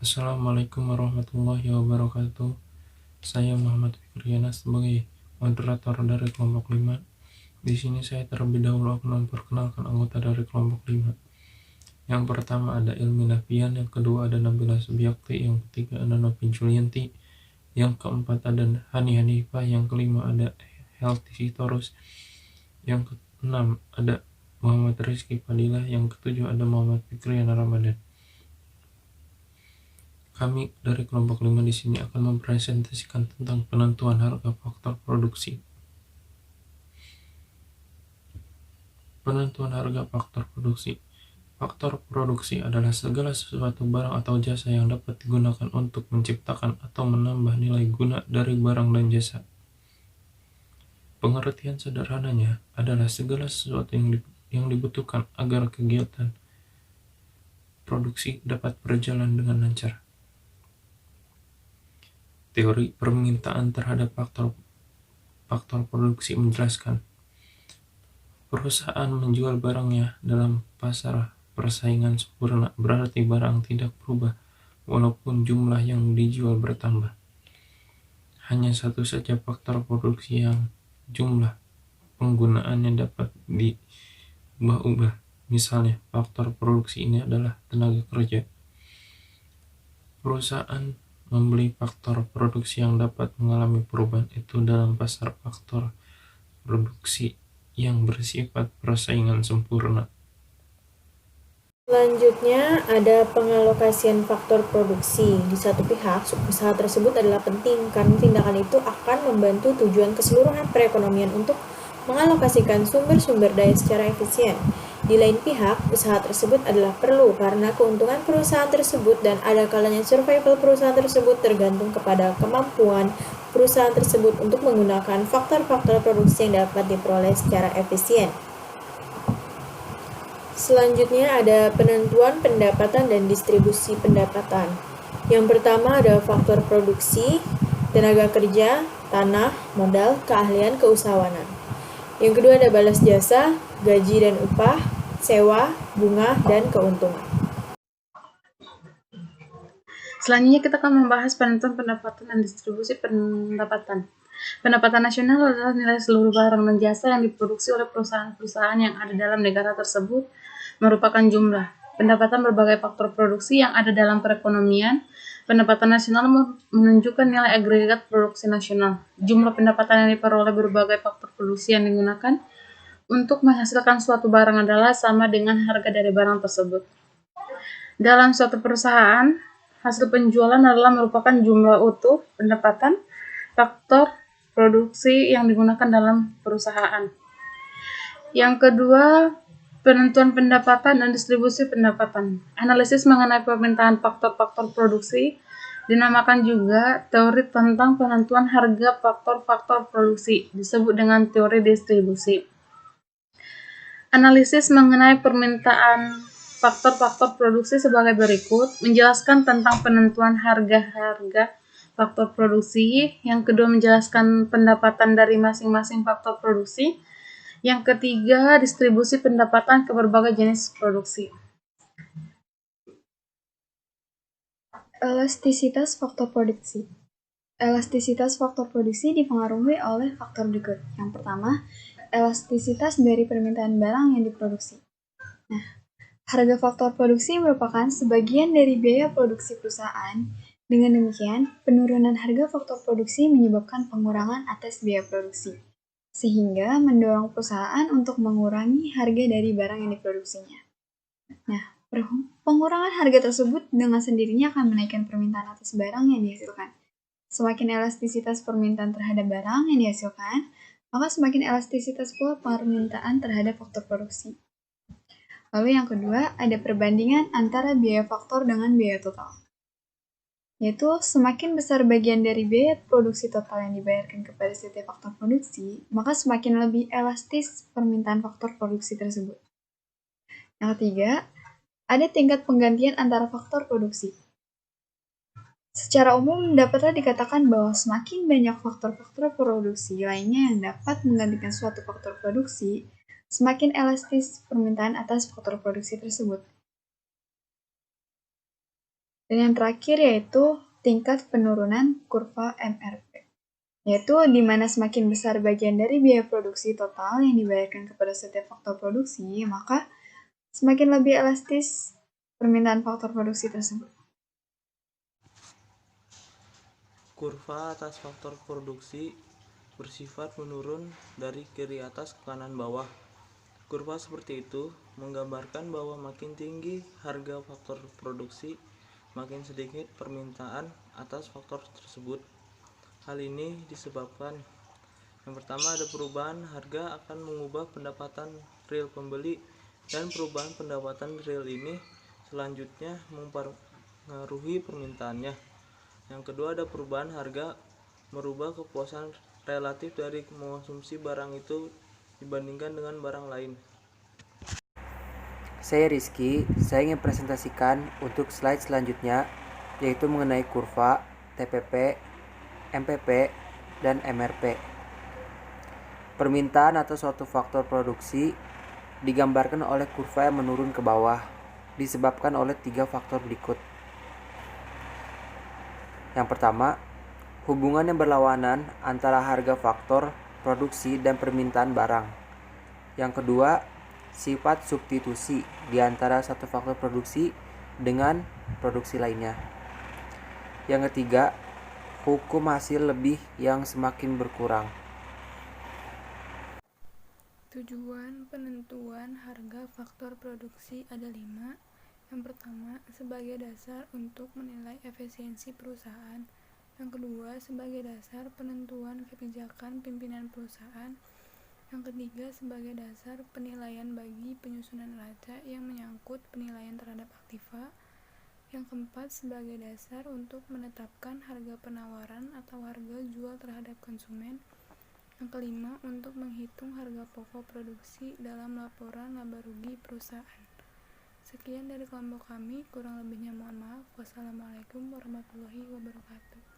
Assalamualaikum warahmatullahi wabarakatuh. Saya Muhammad Fikriana sebagai moderator dari kelompok 5. Di sini saya terlebih dahulu akan memperkenalkan anggota dari kelompok 5. Yang pertama ada Ilmi Nafian, yang kedua ada Nabila Subyakti, yang ketiga ada Novi Julianti, yang keempat ada Hani Hanifah, yang kelima ada Helti Sitorus, yang keenam ada Muhammad Rizky Fadilah, yang ketujuh ada Muhammad Fikriana Ramadan. Kami dari kelompok 5 di sini akan mempresentasikan tentang penentuan harga faktor produksi. Penentuan harga faktor produksi. Faktor produksi adalah segala sesuatu barang atau jasa yang dapat digunakan untuk menciptakan atau menambah nilai guna dari barang dan jasa. Pengertian sederhananya adalah segala sesuatu yang dibutuhkan agar kegiatan produksi dapat berjalan dengan lancar. Teori permintaan terhadap faktor produksi menjelaskan perusahaan menjual barangnya dalam pasar persaingan sempurna, berarti barang tidak berubah walaupun jumlah yang dijual bertambah. Hanya satu saja faktor produksi yang jumlah penggunaannya dapat diubah-ubah. Misalnya, faktor produksi ini adalah tenaga kerja. Perusahaan membeli faktor produksi yang dapat mengalami perubahan itu dalam pasar faktor produksi yang bersifat persaingan sempurna. Selanjutnya ada pengalokasian faktor produksi. Di satu pihak, usaha tersebut adalah penting karena tindakan itu akan membantu tujuan keseluruhan perekonomian untuk mengalokasikan sumber-sumber daya secara efisien. Di lain pihak, usaha tersebut adalah perlu karena keuntungan perusahaan tersebut dan ada kalanya survival perusahaan tersebut tergantung kepada kemampuan perusahaan tersebut untuk menggunakan faktor-faktor produksi yang dapat diperoleh secara efisien. Selanjutnya ada penentuan pendapatan dan distribusi pendapatan. Yang pertama ada faktor produksi, tenaga kerja, tanah, modal, keahlian, keusahawanan. Yang kedua ada balas jasa, gaji dan upah, sewa, bunga, dan keuntungan. Selanjutnya kita akan membahas penentuan pendapatan dan distribusi pendapatan. Pendapatan nasional adalah nilai seluruh barang dan jasa yang diproduksi oleh perusahaan-perusahaan yang ada dalam negara tersebut merupakan jumlah pendapatan berbagai faktor produksi yang ada dalam perekonomian. Pendapatan nasional menunjukkan nilai agregat produksi nasional. Jumlah pendapatan yang diperoleh berbagai faktor produksi yang digunakan untuk menghasilkan suatu barang adalah sama dengan harga dari barang tersebut. Dalam suatu perusahaan, hasil penjualan adalah merupakan jumlah utuh pendapatan faktor produksi yang digunakan dalam perusahaan. Yang kedua, penentuan pendapatan dan distribusi pendapatan. Analisis mengenai permintaan faktor-faktor produksi dinamakan juga teori tentang penentuan harga faktor-faktor produksi, disebut dengan teori distribusi. Analisis mengenai permintaan faktor-faktor produksi sebagai berikut, menjelaskan tentang penentuan harga-harga faktor produksi. Yang kedua, menjelaskan pendapatan dari masing-masing faktor produksi. Yang ketiga, distribusi pendapatan ke berbagai jenis produksi. Elastisitas faktor produksi. Elastisitas faktor produksi dipengaruhi oleh faktor berikut. Yang pertama, elastisitas dari permintaan barang yang diproduksi. Nah, harga faktor produksi merupakan sebagian dari biaya produksi perusahaan. Dengan demikian, penurunan harga faktor produksi menyebabkan pengurangan atas biaya produksi, sehingga mendorong perusahaan untuk mengurangi harga dari barang yang diproduksinya. Nah, pengurangan harga tersebut dengan sendirinya akan menaikkan permintaan atas barang yang dihasilkan. Semakin elastisitas permintaan terhadap barang yang dihasilkan, maka semakin elastisitas pula permintaan terhadap faktor produksi. Lalu yang kedua, ada perbandingan antara biaya faktor dengan biaya total. Yaitu semakin besar bagian dari biaya produksi total yang dibayarkan kepada setiap faktor produksi, maka semakin lebih elastis permintaan faktor produksi tersebut. Yang ketiga, ada tingkat penggantian antara faktor produksi. Secara umum, dapatlah dikatakan bahwa semakin banyak faktor-faktor produksi lainnya yang dapat menggantikan suatu faktor produksi, semakin elastis permintaan atas faktor produksi tersebut. Dan yang terakhir yaitu tingkat penurunan kurva MRP, yaitu di mana semakin besar bagian dari biaya produksi total yang dibayarkan kepada setiap faktor produksi, maka semakin lebih elastis permintaan faktor produksi tersebut. Kurva atas faktor produksi bersifat menurun dari kiri atas ke kanan bawah. Kurva seperti itu menggambarkan bahwa makin tinggi harga faktor produksi, makin sedikit permintaan atas faktor tersebut. Hal ini disebabkan yang pertama ada perubahan harga akan mengubah pendapatan real pembeli, dan perubahan pendapatan real ini selanjutnya mempengaruhi permintaannya. Yang kedua ada perubahan harga merubah kepuasan relatif dari mengonsumsi barang itu dibandingkan dengan barang lain. Saya Rizky, saya ingin presentasikan untuk slide selanjutnya, yaitu mengenai kurva, TPP, MPP, dan MRP. Permintaan atau suatu faktor produksi digambarkan oleh kurva yang menurun ke bawah, disebabkan oleh 3 faktor berikut. Yang pertama, hubungan yang berlawanan antara harga faktor produksi dan permintaan barang. Yang kedua, sifat substitusi di antara satu faktor produksi dengan produksi lainnya. Yang ketiga, hukum hasil lebih yang semakin berkurang. Tujuan penentuan harga faktor produksi ada 5. Yang pertama, sebagai dasar untuk menilai efisiensi perusahaan. Yang kedua, sebagai dasar penentuan kebijakan pimpinan perusahaan. Yang ketiga, sebagai dasar penilaian bagi penyusunan neraca yang menyangkut penilaian terhadap aktiva. Yang keempat, sebagai dasar untuk menetapkan harga penawaran atau harga jual terhadap konsumen. Yang kelima, untuk menghitung harga pokok produksi dalam laporan laba rugi perusahaan. Sekian dari kelompok kami, kurang lebihnya mohon maaf. Wassalamualaikum warahmatullahi wabarakatuh.